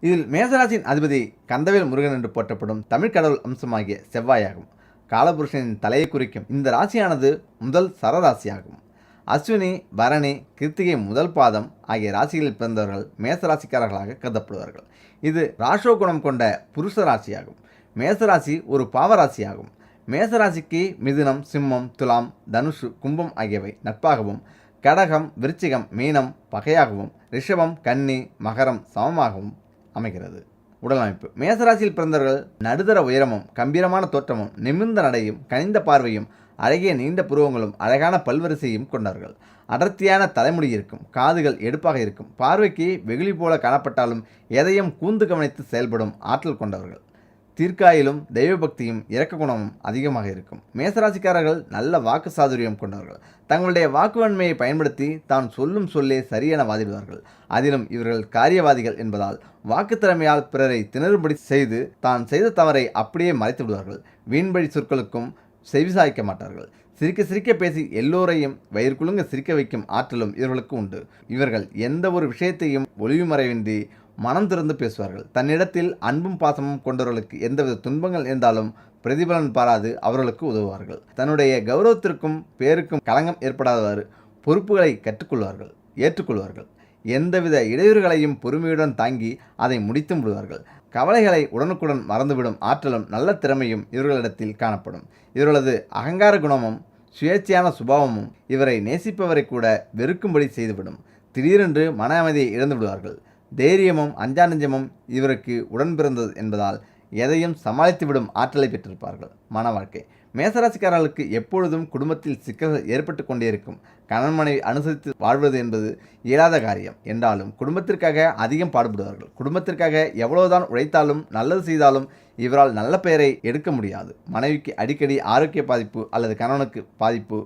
இதில் மேசராசியின் அதிபதி கந்தவேல் முருகன் என்று போற்றப்படும் தமிழ் கடவுள் அம்சமாகிய செவ்வாயாகும். காலபுருஷனின் தலையை குறிக்கும் இந்த ராசியானது முதல் சரராசியாகும். அஸ்வினி, பரணி, கிருத்திகை முதல் பாதம் ஆகிய ராசிகளில் பிறந்தவர்கள் மேசராசிக்காரர்களாக கருதப்படுவார்கள். இது ராசோகுணம் கொண்ட புருஷ ராசியாகும். மேசராசி ஒரு பாவராசியாகும். மேசராசிக்கு மிதுனம், சிம்மம், துலாம், தனுஷு, கும்பம் ஆகியவை நட்பாகவும், கடகம், விருச்சிகம், மீனம் பகையாகவும், ரிஷபம், கன்னி, மகரம் சமமாகவும் அமைகிறது. உடலமைப்பு: மேசராசியில் பிறந்தவர்கள் நடுத்தர உயரமும், கம்பீரமான தோற்றமும், நிமிர்ந்த நடையும், கனிந்த பார்வையும், அழகிய நீண்ட புருவங்களும், அழகான பல்வரிசையும் கொண்டவர்கள். அடர்த்தியான தலைமுடி இருக்கும். காதுகள் எடுப்பாக இருக்கும். பார்வைக்கு வெகுளி போல காணப்பட்டாலும் எதையும் கூர்ந்து கவனித்து செயல்படும் ஆற்றல் கொண்டவர்கள். தீர்க்காயிலும் தெய்வ பக்தியும் இரக்க குணமும் அதிகமாக இருக்கும். மேசராசிக்காரர்கள் நல்ல வாக்கு சாதுரியம் கொண்டவர்கள். தங்களுடைய வாக்குவன்மையை பயன்படுத்தி தான் சொல்லும் சொல்லே சரியென வாதிடுவார்கள். அதிலும் இவர்கள் காரியவாதிகள் என்பதால் வாக்கு திறமையால் பிறரை திணறும்படி செய்து தான் செய்த தவறை அப்படியே மறைத்து விடுவார்கள். வீண்பழி சொற்களுக்கும் செவிசாய்க்க மாட்டார்கள். சிரிக்க சிரிக்க பேசி எல்லோரையும் வயிற்குழுங்க சிரிக்க வைக்கும் ஆற்றலும் இவர்களுக்கு உண்டு. இவர்கள் எந்த ஒரு விஷயத்தையும் ஒளிவுமறைவின்றி மனம் திறந்து பேசுவார்கள். தன்னிடத்தில் அன்பும் பாசமும் கொண்டவர்களுக்கு எந்தவித துன்பங்கள் இருந்தாலும் பிரதிபலன் பாராது அவர்களுக்கு உதவுவார்கள். தன்னுடைய கௌரவத்திற்கும் பேருக்கும் களங்கம் ஏற்படாதவாறு பொறுப்புகளை கற்றுக்கொள்வார்கள், ஏற்றுக்கொள்வார்கள். எந்தவித இடையூறுகளையும் பொறுமையுடன் தாங்கி அதை முடித்து விடுவார்கள். கவலைகளை உடனுக்குடன் மறந்துவிடும் ஆற்றலும் நல்ல திறமையும் இவர்களிடத்தில் காணப்படும். இவர்களது அகங்கார குணமும் சுயேட்சையான சுபாவமும் இவரை நேசிப்பவரை கூட வெறுக்கும்படி செய்துவிடும். திடீரென்று மன அமைதியை இழந்து விடுவார்கள். தைரியமும் அஞ்சானஞ்சமும் இவருக்கு உடன் பிறந்தது என்பதால் எதையும் சமாளித்துவிடும் ஆற்றலை பெற்றிருப்பார்கள். மன வாழ்க்கை: மேசராசிக்காரர்களுக்கு எப்பொழுதும் குடும்பத்தில் சிக்கல்கள் ஏற்பட்டு கொண்டே இருக்கும். கணவன் மனைவி அனுசரித்து வாழ்வது என்பது இயலாத காரியம் என்றாலும் குடும்பத்திற்காக அதிகம் பாடுபடுவார்கள். குடும்பத்திற்காக எவ்வளவுதான் உழைத்தாலும் நல்லது செய்தாலும் இவரால் நல்ல பெயரை எடுக்க முடியாது. மனைவிக்கு அடிக்கடி ஆரோக்கிய பாதிப்பு அல்லது கணவனுக்கு பாதிப்பு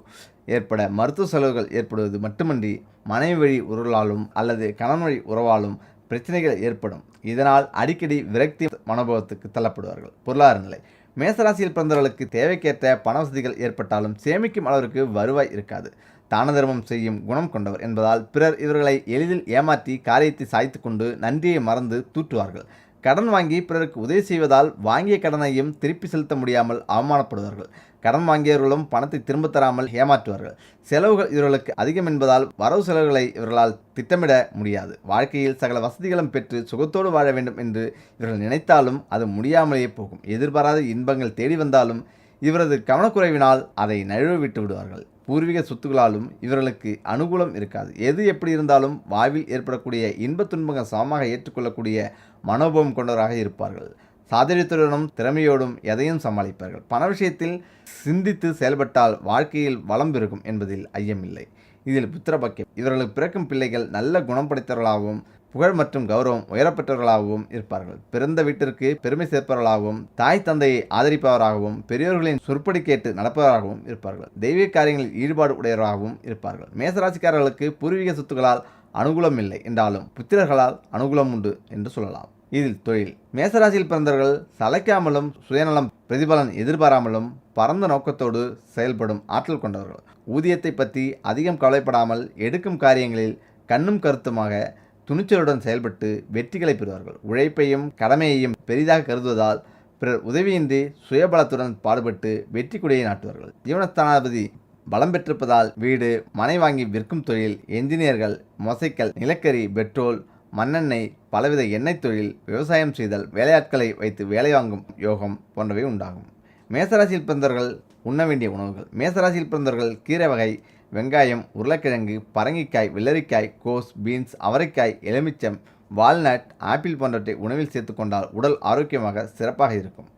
ஏற்பட மருத்துவ செலவுகள் ஏற்படுவது மட்டுமன்றி மனைவி வழி உறவாலும் அல்லது கணவன் வழி உறவாலும் பிரச்சனைகள் ஏற்படும். இதனால் அடிக்கடி விரக்தி மனோபாவத்துக்கு தள்ளப்படுவார்கள். பொருளாதார நிலை: மேசராசியில் பிறந்தவர்களுக்கு தேவைக்கேற்ற பண வசதிகள் ஏற்பட்டாலும் சேமிக்கும் அளவிற்கு வருவாய் இருக்காது. தான தர்மம் செய்யும் குணம் கொண்டவர் என்பதால் பிறர் இவர்களை எளிதில் ஏமாற்றி காரியத்தை சாய்த்து கொண்டு நன்றியை மறந்து தூற்றுவார்கள். கடன் வாங்கி பிறருக்கு உதவி செய்வதால் வாங்கிய கடனையும் திருப்பி செலுத்த முடியாமல் அவமானப்படுவார்கள். கடன் வாங்கியவர்களும் பணத்தை திரும்ப தராமல் ஏமாற்றுவார்கள். செலவுகள் இவர்களுக்கு அதிகம் என்பதால் வரவு செலவுகளை இவர்களால் திட்டமிட முடியாது. வாழ்க்கையில் சகல வசதிகளும் பெற்று சுகத்தோடு வாழ வேண்டும் என்று இவர்கள் நினைத்தாலும் அது முடியாமலேயே போகும். எதிர்பாராத இன்பங்கள் தேடி வந்தாலும் இவரது கவனக்குறைவினால் அதை நழுவ விட்டு விடுவார்கள். பூர்வீக சொத்துக்களாலும் இவர்களுக்கு அனுகூலம் இருக்காது. எது எப்படி இருந்தாலும் வாழ்வில் ஏற்படக்கூடிய இன்ப துன்பங்கள் சமமாக ஏற்றுக்கொள்ளக்கூடிய மனோபாவம் கொண்டவராக இருப்பார்கள். சாதுரியத்துடனும் திறமையோடும் எதையும் சமாளிப்பார்கள். பண விஷயத்தில் சிந்தித்து செயல்பட்டால் வாழ்க்கையில் வளம் பெருகும் என்பதில் ஐயமில்லை. இதில் புத்திரபாக்கியம்: இவர்களுக்கு பிறக்கும் பிள்ளைகள் நல்ல குணம் படைத்தவர்களாகவும் புகழ் மற்றும் கௌரவம் உயரப்பெற்றவர்களாகவும் இருப்பார்கள். பிறந்த வீட்டிற்கு பெருமை சேர்ப்பவர்களாகவும் தாய் தந்தையை ஆதரிப்பவராகவும் பெரியோர்களின் சொற்படி கேட்டு நடப்பவராகவும் இருப்பார்கள். தெய்வீக காரியங்களில் ஈடுபாடு உடையவராகவும் இருப்பார்கள். மேசராசிக்காரர்களுக்கு பூர்வீக சொத்துக்களால் அனுகூலம் இல்லை என்றாலும் புத்திரர்களால் அனுகூலம் உண்டு என்று சொல்லலாம். இதில் தொழில்: மேசராசியில் பிறந்தவர்கள் சளைக்காமலும் சுயநலம் பிரதிபலன் எதிர்பாராமலும் பரந்த நோக்கத்தோடு செயல்படும் ஆற்றல் கொண்டவர்கள். ஊதியத்தை பற்றி அதிகம் கவலைப்படாமல் எடுக்கும் காரியங்களில் கண்ணும் கருத்துமாக துணிச்சலுடன் செயல்பட்டு வெற்றிகளை பெறுவார்கள். உழைப்பையும் கடமையையும் பெரிதாக கருதுவதால் பிறர் உதவியின்றி சுயபலத்துடன் பாடுபட்டு வெற்றி கொடியை நாட்டுவார்கள். ஜீவனஸ்தானாதிபதி பலம் பெற்றிருப்பதால் வீடு மனை வாங்கி விற்கும் தொழில், என்ஜினியர்கள், மொசைக்கல், நிலக்கரி, பெட்ரோல், மண்ணெண்ணெய், பலவித எண்ணெய் தொழில், விவசாயம் செய்தல், வேலையாட்களை வைத்து வேலை வாங்கும் யோகம் போன்றவை உண்டாகும். மேசராசியில் பிறந்தவர்கள் உண்ண வேண்டிய உணவுகள்: மேசராசியில் பிறந்தவர்கள் கீரை வகை, வெங்காயம், உருளைக்கிழங்கு, பரங்கிக்காய், வெள்ளரிக்காய், கோஸ், பீன்ஸ், அவரைக்காய், எலுமிச்சம், வால்நட், ஆப்பிள் போன்றவற்றை உணவில் சேர்த்து கொண்டால் உடல் ஆரோக்கியமாக சிறப்பாக இருக்கும்.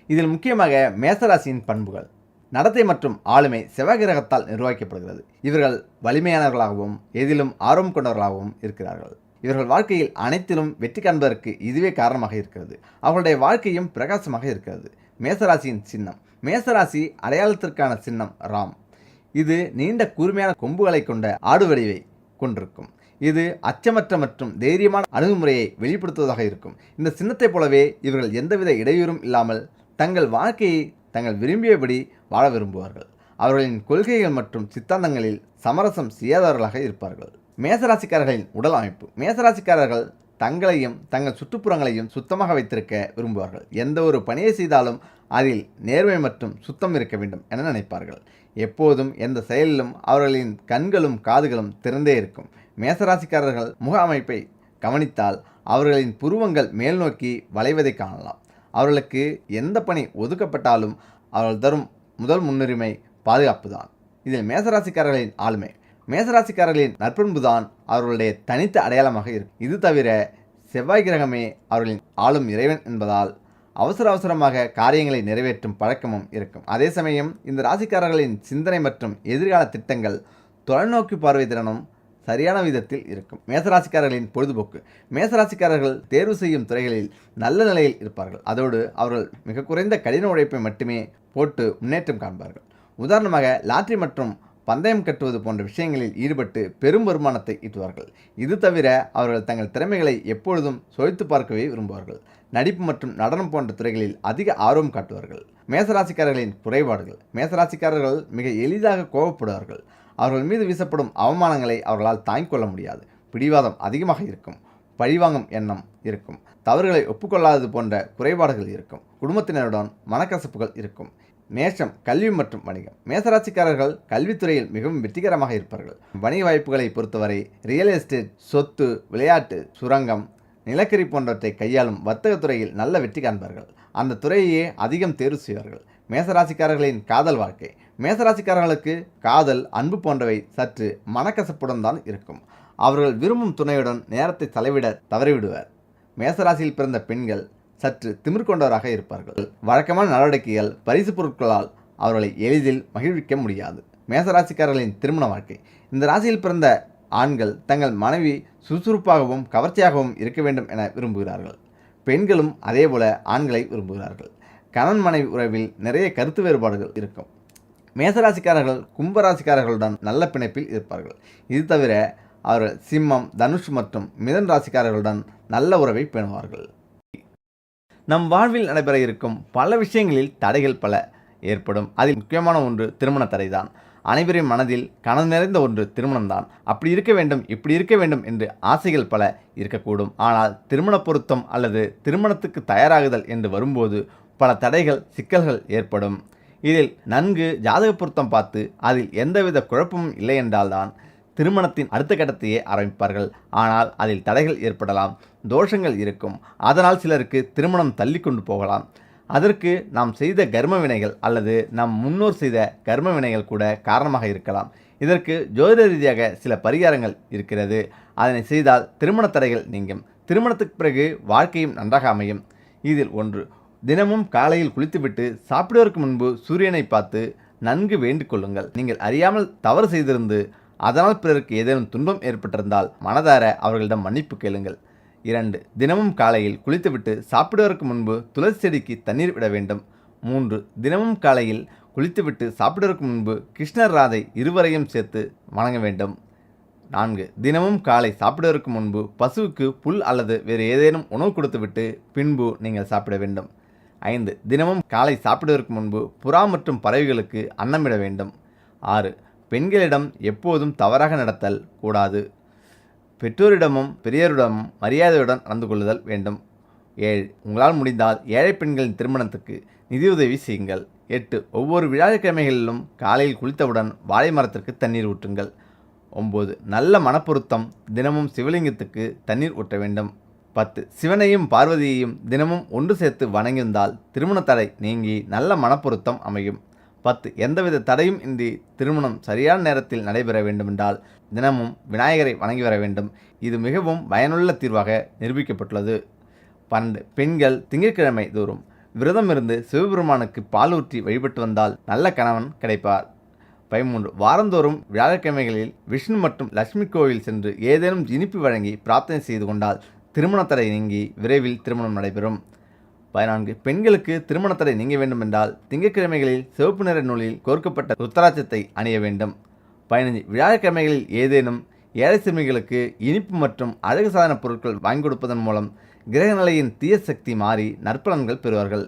இதில் முக்கியமாக மேசராசியின் பண்புகள்: நடத்தை மற்றும் ஆளுமை செவ்வாய் கிரகத்தால் நிர்வகிக்கப்படுகிறது. இவர்கள் வலிமையானவர்களாகவும் எதிலும் ஆர்வம் கொண்டவர்களாகவும் இருக்கிறார்கள். இவர்கள் வாழ்க்கையில் அனைத்திலும் வெற்றி காண்பதற்கு இதுவே காரணமாக இருக்கிறது. அவர்களுடைய வாழ்க்கையும் பிரகாசமாக இருக்கிறது. மேசராசியின் சின்னம்: மேசராசி அடையாளத்திற்கான சின்னம் ராம். இது நீண்ட கூர்மையான கொம்புகளை கொண்ட ஆடு வடிவை கொண்டிருக்கும். இது அச்சமற்ற மற்றும் தைரியமான அணுகுமுறையை வெளிப்படுத்துவதாக இருக்கும். இந்த சின்னத்தைப் போலவே இவர்கள் எந்தவித இடையூறும் இல்லாமல் தங்கள் வாழ்க்கையை தங்கள் விரும்பியபடி வாழ விரும்புவார்கள். அவர்களின் கொள்கைகள் மற்றும் சித்தாந்தங்களில் சமரசம் செய்யாதவர்களாக இருப்பார்கள். மேசராசிக்காரர்களின் உடல் அமைப்பு: மேசராசிக்காரர்கள் தங்களையும் தங்கள் சுற்றுப்புறங்களையும் சுத்தமாக வைத்திருக்க விரும்புவார்கள். எந்த ஒரு பணியை செய்தாலும் அதில் நேர்மை மற்றும் சுத்தம் இருக்க வேண்டும் என நினைப்பார்கள். எப்போதும் எந்த செயலிலும் அவர்களின் கண்களும் காதுகளும் திறந்தே இருக்கும். மேசராசிக்காரர்கள் முக அமைப்பை கவனித்தால் அவர்களின் புருவங்கள் மேல் நோக்கி வளைவதை காணலாம். அவர்களுக்கு எந்த பணி ஒதுக்கப்பட்டாலும் அவர்கள் தரும் முதல் முன்னுரிமை பாதுகாப்பு தான். இதில் மேசராசிக்காரர்களின் ஆளுமை, மேசராசிக்காரர்களின் நற்பண்பு தான் அவர்களுடைய தனித்த அடையாளமாக இருக்கும். இது தவிர செவ்வாய் கிரகமே அவர்களின் ஆளும் இறைவன் என்பதால் அவசரமாக காரியங்களை நிறைவேற்றும் பழக்கமும் இருக்கும். அதே சமயம் இந்த ராசிக்காரர்களின் சிந்தனை மற்றும் எதிர்கால திட்டங்கள் தொலைநோக்கி பார்வை திறனும் சரியான விதத்தில் இருக்கும். மேசராசிக்காரர்களின் பொழுதுபோக்கு, மேசராசிக்காரர்கள் தேர்வு செய்யும் துறைகளில் நல்ல நிலையில் இருப்பார்கள். அதோடு அவர்கள் மிக குறைந்த கடின உழைப்பை மட்டுமே போட்டு முன்னேற்றம் காண்பார்கள். உதாரணமாக லாட்டரி மற்றும் பந்தயம் கட்டுவது போன்ற விஷயங்களில் ஈடுபட்டு பெரும் வருமானத்தை ஈட்டுவார்கள். இது தவிர அவர்கள் தங்கள் திறமைகளை எப்பொழுதும் சோதித்து பார்க்கவே விரும்புவார்கள். நடிப்பு மற்றும் நடனம் போன்ற துறைகளில் அதிக ஆர்வம் காட்டுவார்கள். மேசராசிக்காரர்களின் குறைபாடுகள், மேசராசிக்காரர்கள் மிக எளிதாக கோபப்படுவார்கள். அவர்கள் மீது வீசப்படும் அவமானங்களை அவர்களால் தாங்கிக் கொள்ள முடியாது. பிடிவாதம் அதிகமாக இருக்கும். பழிவாங்கும் எண்ணம் இருக்கும். தவறுகளை ஒப்புக்கொள்ளாதது போன்ற குறைபாடுகள் இருக்கும். குடும்பத்தினருடன் மனக்கசப்புகள் இருக்கும். மேஷம், கல்வி மற்றும் வணிகம். மேசராசிக்காரர்கள் கல்வித்துறையில் மிகவும் வெற்றிகரமாக இருப்பார்கள். வணிக வாய்ப்புகளை பொறுத்தவரை ரியல் எஸ்டேட், சொத்து, விளையாட்டு, சுரங்கம், நிலக்கரி போன்றவற்றை கையாளும் வர்த்தகத்துறையில் நல்ல வெற்றி காண்பார்கள். அந்த துறையையே அதிகம் தேர்வு செய்வார்கள். மேசராசிக்காரர்களின் காதல் வாழ்க்கை, மேசராசிக்காரர்களுக்கு காதல், அன்பு போன்றவை சற்று மனக்கசப்புடன் தான் இருக்கும். அவர்கள் விரும்பும் துணையுடன் நேரத்தை செலவிட தவறிவிடுவர். மேசராசியில் பிறந்த பெண்கள் சற்று திமிர் கொண்டவராக இருப்பார்கள். வழக்கமான நடவடிக்கைகள், பரிசு பொருட்களால் அவர்களை எளிதில் மகிழ்விக்க முடியாது. மேசராசிக்காரர்களின் திருமண வாழ்க்கை, இந்த ராசியில் பிறந்த ஆண்கள் தங்கள் மனைவி சுறுசுறுப்பாகவும் கவர்ச்சியாகவும் இருக்க வேண்டும் என விரும்புகிறார்கள். பெண்களும் அதேபோல ஆண்களை விரும்புகிறார்கள். கணவன் மனைவி உறவில் நிறைய கருத்து வேறுபாடுகள் இருக்கும். மேசராசிக்காரர்கள் கும்பராசிக்காரர்களுடன் நல்ல பிணைப்பில் இருப்பார்கள். இது தவிர அவர்கள் சிம்மம், தனுஷ் மற்றும் மிதன் ராசிக்காரர்களுடன் நல்ல உறவை பேணுவார்கள். நம் வாழ்வில் நடைபெற இருக்கும் பல விஷயங்களில் தடைகள் பல ஏற்படும். அதில் முக்கியமான ஒன்று திருமண தடைதான். அனைவரின் மனதில் கனவு நிறைந்த ஒன்று திருமணம்தான். அப்படி இருக்க வேண்டும், இப்படி இருக்க வேண்டும் என்று ஆசைகள் பல இருக்கக்கூடும். ஆனால் திருமண பொருத்தம் அல்லது திருமணத்துக்கு தயாராகுதல் என்று வரும்போது பல தடைகள், சிக்கல்கள் ஏற்படும். இதில் நன்கு ஜாதக பொருத்தம் பார்த்து அதில் எந்தவித குழப்பமும் இல்லை என்றால்தான் திருமணத்தின் அடுத்த கட்டத்தையே ஆரம்பிப்பார்கள். ஆனால் அதில் தடைகள் ஏற்படலாம், தோஷங்கள் இருக்கும். அதனால் சிலருக்கு திருமணம் தள்ளி கொண்டு போகலாம். அதற்கு நாம் செய்த கர்ம வினைகள் அல்லது நம் முன்னோர் செய்த கர்ம வினைகள் கூட காரணமாக இருக்கலாம். இதற்கு ஜோதிட ரீதியாக சில பரிகாரங்கள் இருக்கிறது. அதனை செய்தால் திருமண தடைகள் நீங்கும். திருமணத்துக்கு பிறகு வாழ்க்கையும் நன்றாக அமையும். இதில் ஒன்று, தினமும் காலையில் குளித்துவிட்டு சாப்பிடுவதற்கு முன்பு சூரியனை பார்த்து நன்கு வேண்டிக் கொள்ளுங்கள். நீங்கள் அறியாமல் தவறு செய்திருந்து அதனால் பிறருக்கு ஏதேனும் துன்பம் ஏற்பட்டிருந்தால் மனதார அவர்களிடம் மன்னிப்பு கேளுங்கள். 2. தினமும் காலையில் குளித்துவிட்டு சாப்பிடுவதற்கு முன்பு துளசி செடிக்கு தண்ணீர் விட வேண்டும். 3. தினமும் காலையில் குளித்துவிட்டு சாப்பிடுவதற்கு முன்பு கிருஷ்ணர், ராதை இருவரையும் சேர்த்து வணங்க வேண்டும். 4. தினமும் காலை சாப்பிடுவதற்கு முன்பு பசுவுக்கு புல் அல்லது வேறு ஏதேனும் உணவு கொடுத்துவிட்டு பின்பு நீங்கள் சாப்பிட வேண்டும். 5. தினமும் காலை சாப்பிடுவதற்கு முன்பு புறா மற்றும் பறவைகளுக்கு அன்னமிட வேண்டும். 6. பெண்களிடம் எப்போதும் தவறாக நடத்தல் கூடாது. பெற்றோரிடமும் பெரியோரிடமும் மரியாதையுடன் நடந்து கொள்ளுதல் வேண்டும். 7. உங்களால் முடிந்தால் ஏழை பெண்களின் திருமணத்துக்கு நிதியுதவி செய்யுங்கள். 8. ஒவ்வொரு வியாழக்கிழமைகளிலும் காலையில் குளித்தவுடன் வாழை மரத்திற்கு தண்ணீர் ஊற்றுங்கள். 9. நல்ல மனப்பொருத்தம், தினமும் சிவலிங்கத்துக்கு தண்ணீர் ஊற்ற வேண்டும். 10. சிவனையும் பார்வதியையும் தினமும் ஒன்று சேர்த்து வணங்கியிருந்தால் திருமண தடை நீங்கி நல்ல மனப்பொருத்தம் அமையும். 10. எந்தவித தடையும் இன்றி திருமணம் சரியான நேரத்தில் நடைபெற வேண்டுமென்றால் தினமும் விநாயகரை வணங்கி வர வேண்டும். இது மிகவும் பயனுள்ள தீர்வாக நிரூபிக்கப்பட்டுள்ளது. 12. பெண்கள் திங்கட்கிழமை தோறும் விரதம் இருந்து சிவபெருமானுக்கு பால் ஊற்றி வழிபட்டு வந்தால் நல்ல கணவன் கிடைப்பார். 13. வாரந்தோறும் வியாழக்கிழமைகளில் விஷ்ணு மற்றும் லட்சுமி கோவில் சென்று ஏதேனும் இனிப்பு வழங்கி பிரார்த்தனை செய்து கொண்டால் திருமண தடை நீங்கி விரைவில் திருமணம் நடைபெறும். 14. பெண்களுக்கு திருமண தடை நீங்க வேண்டுமென்றால் திங்கட்கிழமைகளில் சிவப்பு நிற நூலில் கோர்க்கப்பட்ட ருத்ராட்சத்தை அணிய வேண்டும். 15. வியாழக்கிழமைகளில் ஏதேனும் ஏழை சிறுமிகளுக்கு இனிப்பு மற்றும் அழகு சாதன பொருட்கள் வாங்கி கொடுப்பதன் மூலம் கிரகநிலையின் தீய சக்தி மாறி நற்பலன்கள் பெறுவார்கள்.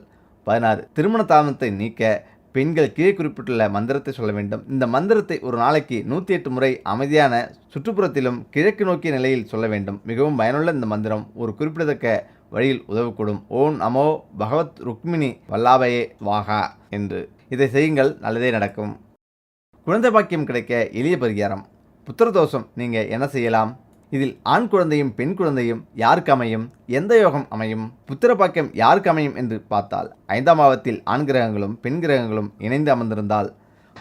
16. திருமண தாமதத்தை நீக்க பெண்கள் கீழே குறிப்பிட்டுள்ள மந்திரத்தை சொல்ல வேண்டும். இந்த மந்திரத்தை ஒரு நாளைக்கு 108 முறை அமைதியான சுற்றுப்புறத்திலும் கிழக்கு நோக்கிய நிலையில் சொல்ல வேண்டும். மிகவும் பயனுள்ள இந்த மந்திரம் ஒரு குறிப்பிடத்தக்க வழியில் உதவக்கூடும். ஓம் நமோ பகவத் ருக்மிணி வல்லாபயே வாகா என்று இதை செய்யுங்கள், நல்லதே நடக்கும். குழந்தை பாக்கியம் கிடைக்க எளிய பரிகாரம். புத்திரதோஷம் நீங்கள் என்ன செய்யலாம்? இதில் ஆண் குழந்தையும் பெண் குழந்தையும் யாருக்கு அமையும்? எந்த யோகம் அமையும்? புத்திர பாக்கியம் யாருக்கு அமையும் என்று பார்த்தால் 5ஆம் பாவத்தில் ஆண் கிரகங்களும் பெண் கிரகங்களும் இணைந்து அமர்ந்திருந்தால்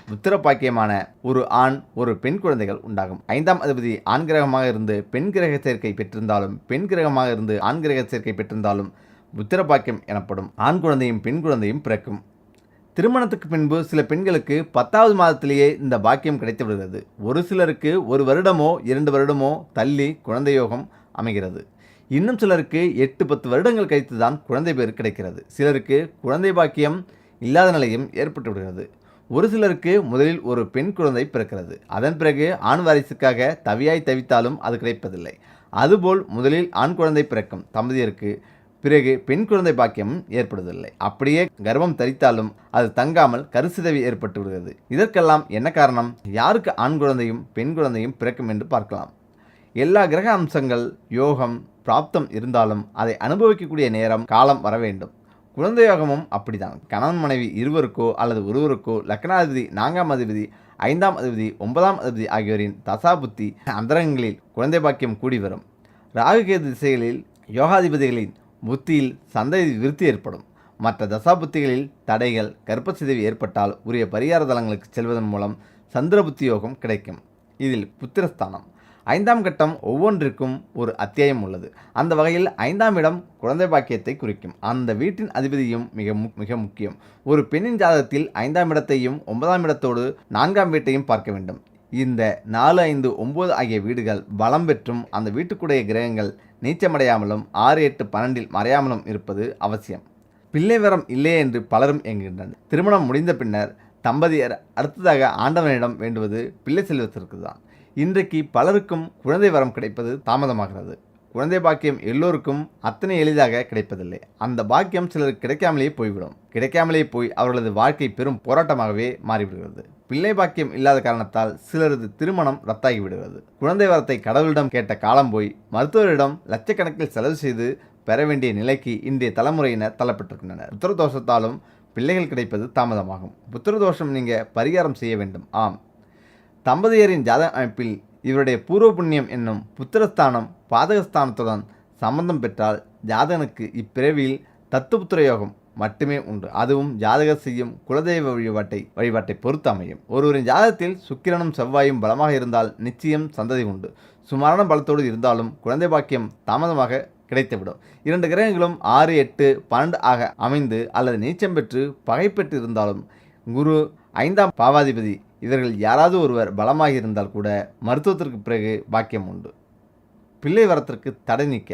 புத்திர பாக்கியமான ஒரு ஆண் ஒரு பெண் குழந்தைகள் உண்டாகும். 5ஆம் அதிபதி ஆண் கிரகமாக இருந்து பெண் கிரக சேர்க்கை பெற்றிருந்தாலும் பெண் கிரகமாக இருந்து ஆண் கிரக சேர்க்கை பெற்றிருந்தாலும் புத்திர பாக்கியம் எனப்படும். ஆண் குழந்தையும் பெண் குழந்தையும் பிறக்கும். திருமணத்துக்கு பின்பு சில பெண்களுக்கு 10வது மாதத்திலேயே இந்த பாக்கியம் கிடைத்து விடுகிறது. ஒரு சிலருக்கு 1 வருடமோ 2 வருடமோ தள்ளி குழந்தை யோகம் அமைகிறது. இன்னும் சிலருக்கு 8-10 வருடங்கள் கழித்து தான் குழந்தை பேர் கிடைக்கிறது. சிலருக்கு குழந்தை பாக்கியம் இல்லாத நிலையும் ஏற்பட்டு விடுகிறது. ஒரு சிலருக்கு முதலில் ஒரு பெண் குழந்தை பிறக்கிறது. அதன் பிறகு ஆண் வாரிசுக்காக தவித்தாலும் அது கிடைப்பதில்லை. அதுபோல் முதலில் ஆண் குழந்தை பிறக்கும் தம்பதியருக்கு பிறகு பெண் குழந்தை பாக்கியம் ஏற்படுவதில்லை. அப்படியே கர்ப்பம் தரித்தாலும் அது தங்காமல் கருசிதைவு ஏற்பட்டு விடுகிறது. இதற்கெல்லாம் என்ன காரணம்? யாருக்கு ஆண் குழந்தையும் பெண் குழந்தையும் பிறக்கும் என்று பார்க்கலாம். எல்லா கிரக அம்சங்கள் யோகம் பிராப்தம் இருந்தாலும் அதை அனுபவிக்கக்கூடிய நேரம் காலம் வர வேண்டும். குழந்தை யோகமும் அப்படித்தான். கணவன் மனைவி இருவருக்கோ அல்லது ஒருவருக்கோ லக்னாதிபதி 4ஆம் அதிபதி 5ஆம் அதிபதி 9ஆம் அதிபதி ஆகியோரின் தசாபுத்தி அந்தரங்களில் குழந்தை பாக்கியம் கூடி வரும். ராகுகேது திசைகளில் யோகாதிபதிகளின் புத்தியில் சந்ததி விருத்தி ஏற்படும். மற்ற தசாபுத்திகளில் தடைகள் கர்ப்பசிதைவு ஏற்பட்டால் உரிய பரிகார தலங்களுக்கு செல்வதன் மூலம் சந்திர புத்தி யோகம் கிடைக்கும். இதில் புத்திரஸ்தானம் 5ஆம் கட்டம் ஒவ்வொன்றிற்கும் ஒரு அத்தியாயம் உள்ளது. அந்த வகையில் 5ஆம் இடம் குழந்தை பாக்கியத்தை குறிக்கும். அந்த வீட்டின் அதிபதியும் மிக முக்கியம். ஒரு பெண்ணின் ஜாதகத்தில் 5ஆம் இடத்தையும் 9ஆம் இடத்தோடு 4ஆம் வீட்டையும் பார்க்க வேண்டும். இந்த 4, 5, 9 ஆகிய வீடுகள் பலம் பெற்றும் அந்த வீட்டுக்குடைய கிரகங்கள் நீச்சமடையாமலும் 6, 8, 12 மறையாமலும் இருப்பது அவசியம். பிள்ளை வரம் இல்லையே என்று பலரும் என்கின்றனர். திருமணம் முடிந்த பின்னர் தம்பதியர் அடுத்ததாக ஆண்டவனிடம் வேண்டுவது பிள்ளை செல்வத்திற்கு தான். இன்றைக்கு பலருக்கும் குழந்தை வரம் கிடைப்பது தாமதமாகிறது. குழந்தை பாக்கியம் எல்லோருக்கும் அத்தனை எளிதாக கிடைப்பதில்லை. அந்த பாக்கியம் சிலருக்கு கிடைக்காமலே போய் அவர்களது வாழ்க்கை பெரும் போராட்டமாகவே மாறிவிடுகிறது. பிள்ளை பாக்கியம் இல்லாத காரணத்தால் சிலரது திருமணம் ரத்தாகி விடுகிறது. குழந்தை வரத்தை கடவுளிடம் கேட்ட காலம் போய் மருத்துவரிடம் லட்சக்கணக்கில் செலவு செய்து பெற வேண்டிய நிலைக்கு இன்றைய தலைமுறையினர் தள்ளப்பட்டிருக்கின்றனர். புத்திரதோஷத்தாலும் பிள்ளைகள் கிடைப்பது தாமதமாகும். புத்திரதோஷம் நீங்கள் பரிகாரம் செய்ய வேண்டும். ஆம், தம்பதியரின் ஜாதக அமைப்பில் இவருடைய பூர்வ புண்ணியம் என்னும் புத்திரஸ்தானம் பாதகஸ்தானத்துடன் சம்பந்தம் பெற்றால் ஜாதகனுக்கு இப்பிறவியில் தத்துபுத்திர யோகம் மட்டுமே உண்டு. அதுவும் ஜாதகர் செய்யும் குலதெய்வ வழிபாட்டை பொறுத்து அமையும். ஒருவரின் ஜாதகத்தில் சுக்கிரனும் செவ்வாயும் பலமாக இருந்தால் நிச்சயம் சந்ததி உண்டு. சுமாரான பலத்தோடு இருந்தாலும் குழந்தை பாக்கியம் தாமதமாக கிடைத்துவிடும். 2 கிரகங்களும் 6, 8, 12 ஆக அமைந்து அல்லது நீச்சம் பெற்று பகை பெற்று இருந்தாலும் குரு 5ஆம் பாவாதிபதி இவர்கள் யாராவது ஒருவர் பலமாக இருந்தால் கூட மருத்துவத்திற்கு பிறகு பாக்கியம் உண்டு. பிள்ளை வரத்திற்கு தடை நீக்க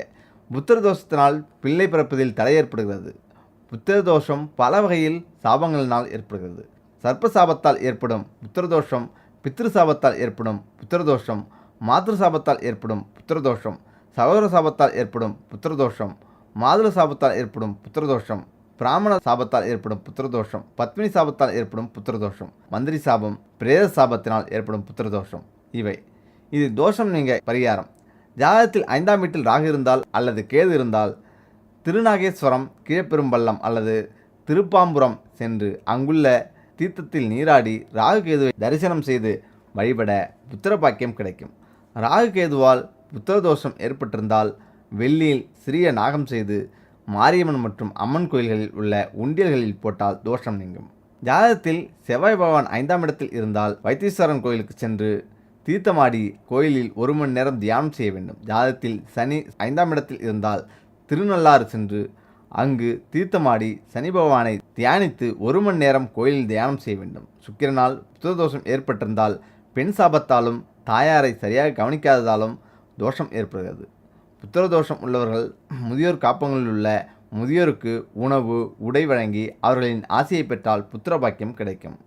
புத்திர தோஷத்தினால் பிள்ளை பிறப்பதில் தடை ஏற்படுகிறது. புத்திர தோஷம் பல வகையில் சாபங்களினால் ஏற்படுகிறது. சர்ப்ப சாபத்தால் ஏற்படும் புத்திரதோஷம், பித்ரு சாபத்தால் ஏற்படும் புத்திரதோஷம், மாத்ரு சாபத்தால் ஏற்படும் புத்திரதோஷம், சகோதர சாபத்தால் ஏற்படும் புத்திரதோஷம், மாதுள சாபத்தால் ஏற்படும் புத்திரதோஷம், பிராமண சாபத்தால் ஏற்படும் புத்திரதோஷம், பத்மினி சாபத்தால் ஏற்படும் புத்திரதோஷம், மந்திரி சாபம், பிரேத சாபத்தினால் ஏற்படும் புத்திரதோஷம் இது தோஷம். நீங்கள் பரிகாரம். ஜாதகத்தில் 5ஆம் வீட்டில் ராகு இருந்தால் அல்லது கேது இருந்தால் திருநாகேஸ்வரம், கீழப்பெரும்பள்ளம் அல்லது திருப்பாம்புரம் சென்று அங்குள்ள தீர்த்தத்தில் நீராடி ராகு கேதுவை தரிசனம் செய்து வழிபட புத்திர பாக்கியம் கிடைக்கும். ராகு கேதுவால் புத்திரதோஷம் ஏற்பட்டிருந்தால் வெள்ளியில் சிறிய நாகம் செய்து மாரியம்மன் மற்றும் அம்மன் கோயில்களில் உள்ள உண்டியல்களில் போட்டால் தோஷம் நீங்கும். ஜாதகத்தில் செவ்வாய் பகவான் 5ஆம் இடத்தில் இருந்தால் வைத்தீஸ்வரன் கோயிலுக்கு சென்று தீர்த்தமாடி கோயிலில் 1 மணி நேரம் தியானம் செய்ய வேண்டும். ஜாதகத்தில் சனி 5ஆம் இடத்தில் இருந்தால் திருநள்ளாறு சென்று அங்கு தீர்த்தமாடி சனி பகவானை தியானித்து 1 மணி நேரம் கோயிலில் தியானம் செய்ய வேண்டும். சுக்கிரனால் புத்திரதோஷம் ஏற்பட்டிருந்தால் பெண் சாபத்தாலும் தாயாரை சரியாக கவனிக்காததாலும் தோஷம் ஏற்படுகிறது. புத்திரதோஷம் உள்ளவர்கள் முதியோர் காப்பகங்களில் உள்ள முதியோருக்கு உணவு உடை வழங்கி அவர்களின் ஆசையை பெற்றால் புத்திர பாக்கியம் கிடைக்கும்.